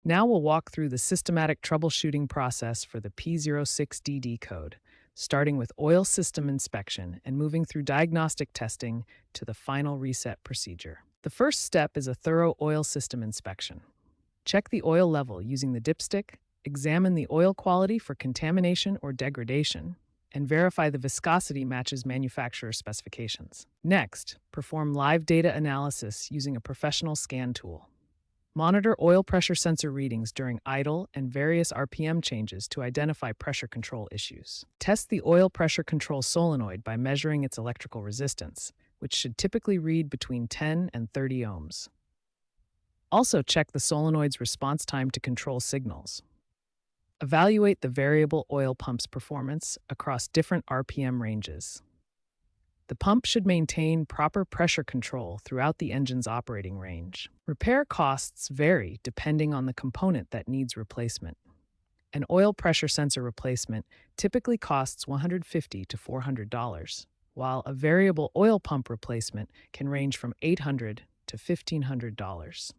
Now we'll walk through the systematic troubleshooting process for the P06DD code, starting with oil system inspection and moving through diagnostic testing to the final reset procedure. The first step is a thorough oil system inspection. Check the oil level using the dipstick, examine the oil quality for contamination or degradation, and verify the viscosity matches manufacturer specifications. Next, perform live data analysis using a professional scan tool. Monitor oil pressure sensor readings during idle and various RPM changes to identify pressure control issues. Test the oil pressure control solenoid by measuring its electrical resistance, which should typically read between 10 and 30 ohms. Also check the solenoid's response time to control signals. Evaluate the variable oil pump's performance across different RPM ranges. The pump should maintain proper pressure control throughout the engine's operating range. Repair costs vary depending on the component that needs replacement. An oil pressure sensor replacement typically costs $150 to $400, while a variable oil pump replacement can range from $800 to $1,500.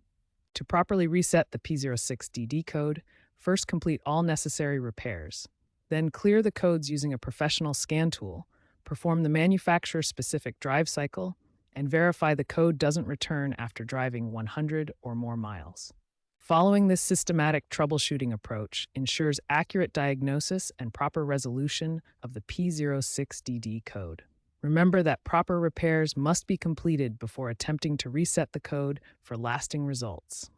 To properly reset the P06DD code, first complete all necessary repairs. Then clear the codes using a professional scan tool, perform the manufacturer-specific drive cycle, and verify the code doesn't return after driving 100 or more miles. Following this systematic troubleshooting approach ensures accurate diagnosis and proper resolution of the P06DD code. Remember that proper repairs must be completed before attempting to reset the code for lasting results.